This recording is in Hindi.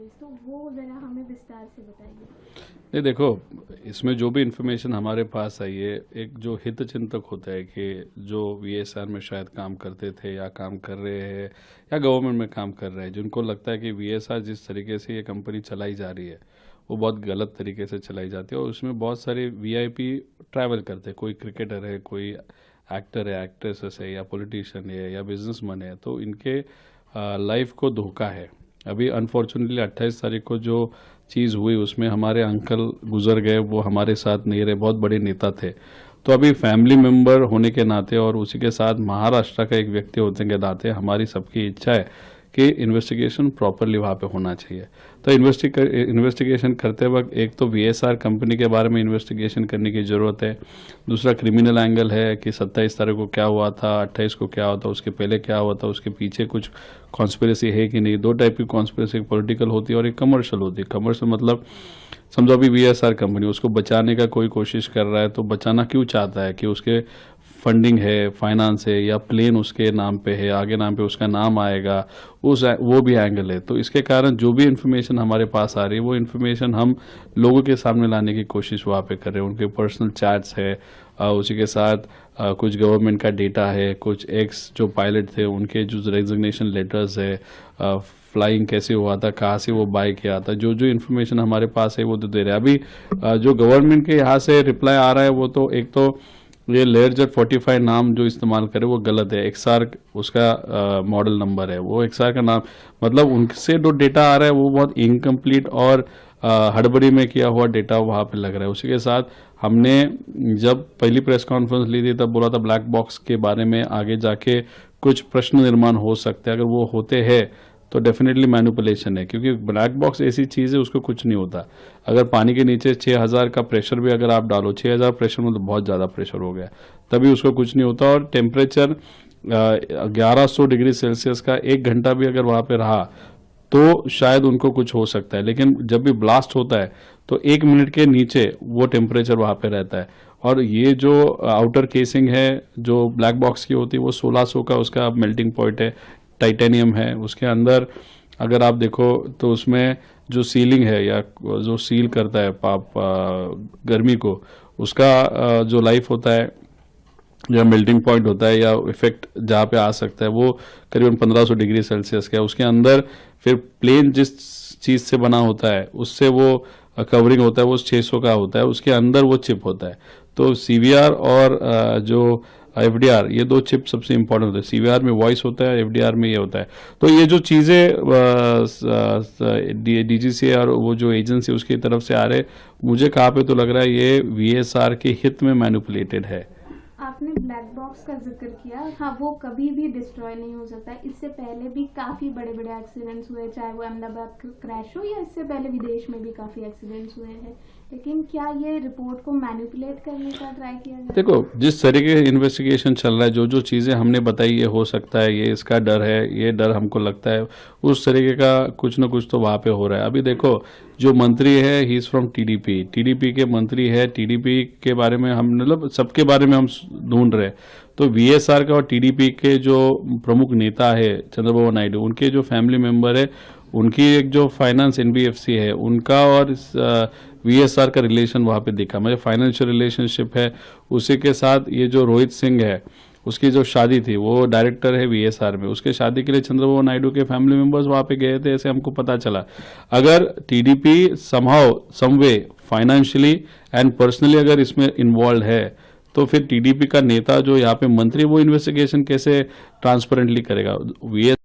केस, तो वो ज़रा हमें विस्तार से बताइए। नहीं देखो, इसमें जो भी इन्फॉर्मेशन हमारे पास आई है, एक जो हित चिंतक होता है कि जो वीएसआर में शायद काम करते थे या काम कर रहे हैं या गवर्नमेंट में काम कर रहे हैं, जिनको लगता है कि वीएसआर जिस तरीके से ये कंपनी चलाई जा रही है वो बहुत गलत तरीके से चलाई जाती है और उसमें बहुत सारे वीआईपी ट्रैवल करते हैं। कोई क्रिकेटर है, कोई एक्टर है, एक्ट्रेसेस है, या पॉलिटिशियन है, या बिजनेसमैन है, तो इनके लाइफ को धोखा है। अभी अनफॉर्चुनेटली 28 तारीख को जो चीज़ हुई उसमें हमारे अंकल गुजर गए, वो हमारे साथ नहीं रहे, बहुत बड़े नेता थे। तो अभी फैमिली मेंबर होने के नाते और उसी के साथ महाराष्ट्र का एक व्यक्ति होने के नाते हमारी सबकी इच्छा है कि इन्वेस्टिगेशन प्रॉपरली वहाँ पे होना चाहिए। तो इन्वेस्टिगेशन करते वक्त एक तो वीएसआर कंपनी के बारे में इन्वेस्टिगेशन करने की ज़रूरत है। दूसरा क्रिमिनल एंगल है कि 27 तारीख को क्या हुआ था, 28 को क्या हुआ था, उसके पहले क्या हुआ था, उसके पीछे कुछ कॉन्स्पिरेसी है कि नहीं। दो टाइप की कॉन्स्पिरेसी, एक पॉलिटिकल होती है और एक कमर्शियल होती है। कमर्शियल मतलब समझो अभी वीएसआर कंपनी उसको बचाने का कोई कोशिश कर रहा है, तो बचाना क्यों चाहता है कि उसके फंडिंग है, फाइनेंस है, या प्लेन उसके नाम पे है, आगे नाम पे उसका नाम आएगा, वो भी एंगल है। तो इसके कारण जो भी इन्फॉर्मेशन हमारे पास आ रही है वो इन्फॉर्मेशन हम लोगों के सामने लाने की कोशिश वहाँ पे कर रहे हैं। उनके पर्सनल चैट्स है, उसी के साथ कुछ गवर्नमेंट का डेटा है, कुछ एक्स जो पायलट थे उनके जो रेजिग्नेशन लेटर्स है, फ्लाइंग कैसे हुआ था, कहाँ से वो बाय किया था, जो जो इन्फॉर्मेशन हमारे पास है वो तो दे रहे हैं। अभी जो गवर्नमेंट के यहाँ से रिप्लाई आ रहा है वो तो एक तो ये लेयरजेट 45 नाम जो इस्तेमाल करे वो गलत है। एक्सआर उसका मॉडल नंबर है, वो एक्सआर का नाम मतलब उनसे जो डेटा आ रहा है वो बहुत इनकम्प्लीट और हड़बड़ी में किया हुआ डेटा वहाँ पे लग रहा है। उसी के साथ हमने जब पहली प्रेस कॉन्फ्रेंस ली थी तब बोला था ब्लैक बॉक्स के बारे में आगे जाके कुछ प्रश्न निर्माण हो सकते हैं। अगर वो होते हैं तो डेफिनेटली मैनिपुलेशन है, क्योंकि ब्लैक बॉक्स ऐसी चीज़ है उसको कुछ नहीं होता। अगर पानी के नीचे 6000 का प्रेशर भी अगर आप डालो, 6000 प्रेशर में तो बहुत ज़्यादा प्रेशर हो गया, तभी उसको कुछ नहीं होता। और टेम्परेचर 1100 डिग्री सेल्सियस का 1 घंटा भी अगर वहाँ पे रहा तो शायद उनको कुछ हो सकता है। लेकिन जब भी ब्लास्ट होता है तो 1 मिनट के नीचे वो टेम्परेचर वहाँ पे रहता है। और ये जो आउटर केसिंग है जो ब्लैक बॉक्स की होती है वो 1600 का उसका मेल्टिंग पॉइंट है, टाइटेनियम है। उसके अंदर अगर आप देखो तो उसमें जो सीलिंग है या जो सील करता है गर्मी को, उसका जो लाइफ होता है या मेल्टिंग पॉइंट होता है या इफेक्ट जहाँ पे आ सकता है वो करीबन 1500 डिग्री सेल्सियस का है। उसके अंदर फिर प्लेन जिस चीज़ से बना होता है उससे वो कवरिंग होता है वो 600 का होता है, उसके अंदर वो चिप होता है। तो सीवीआर और जो एफडीआर, ये दो चिप सबसे इंपॉर्टेंट होते हैं। सीवीआर में वॉइस होता है, एफडीआर में ये होता है। तो ये जो चीज़ें डीजीसी और वो जो एजेंसी उसकी तरफ से आ रहे, मुझे कहाँ पे तो लग रहा है ये वीएसआर के हित में मैनिपुलेटेड है। आपने ब्लैक बॉक्स का जिक्र किया, हाँ वो कभी भी डिस्ट्रॉय नहीं हो सकता। इससे पहले भी काफ़ी बड़े बड़े एक्सीडेंट्स हुए, चाहे वो अहमदाबाद क्रैश हो या इससे पहले विदेश में भी काफ़ी एक्सीडेंट्स हुए हैं। लेकिन क्या ये रिपोर्ट को मैनिपुलेट करने का ट्राई किया जाए? देखो, जिस तरीके से इन्वेस्टिगेशन चल रहा है, जो जो चीज़ें हमने बताई ये हो सकता है, ये इसका डर है, ये डर हमको लगता है, उस तरीके का कुछ ना कुछ तो वहाँ पे हो रहा है। अभी देखो जो मंत्री है he is from TDP, TDP के मंत्री है, टीडीपी के बारे में हम मतलब सबके बारे में हम ढूंढ रहे हैं। तो वीएसआर का और टीडीपी के जो प्रमुख नेता है चंद्रबाबू नायडू, उनके जो फैमिली मेंबर है, उनकी एक जो फाइनेंस एनबीएफसी है उनका और वीएसआर का रिलेशन वहाँ पे दिखा, मतलब फाइनेंशियल रिलेशनशिप है। उसी के साथ ये जो रोहित सिंह है उसकी जो शादी थी, वो डायरेक्टर है वीएसआर में, उसके शादी के लिए चंद्रबाबू नायडू के फैमिली मेंबर्स वहाँ पे गए थे, ऐसे हमको पता चला। अगर TDP somehow someway financially and personally अगर इसमें इन्वॉल्व है तो फिर टीडीपी का नेता जो यहाँ पे मंत्री वो इन्वेस्टिगेशन कैसे ट्रांसपेरेंटली करेगा? वीएस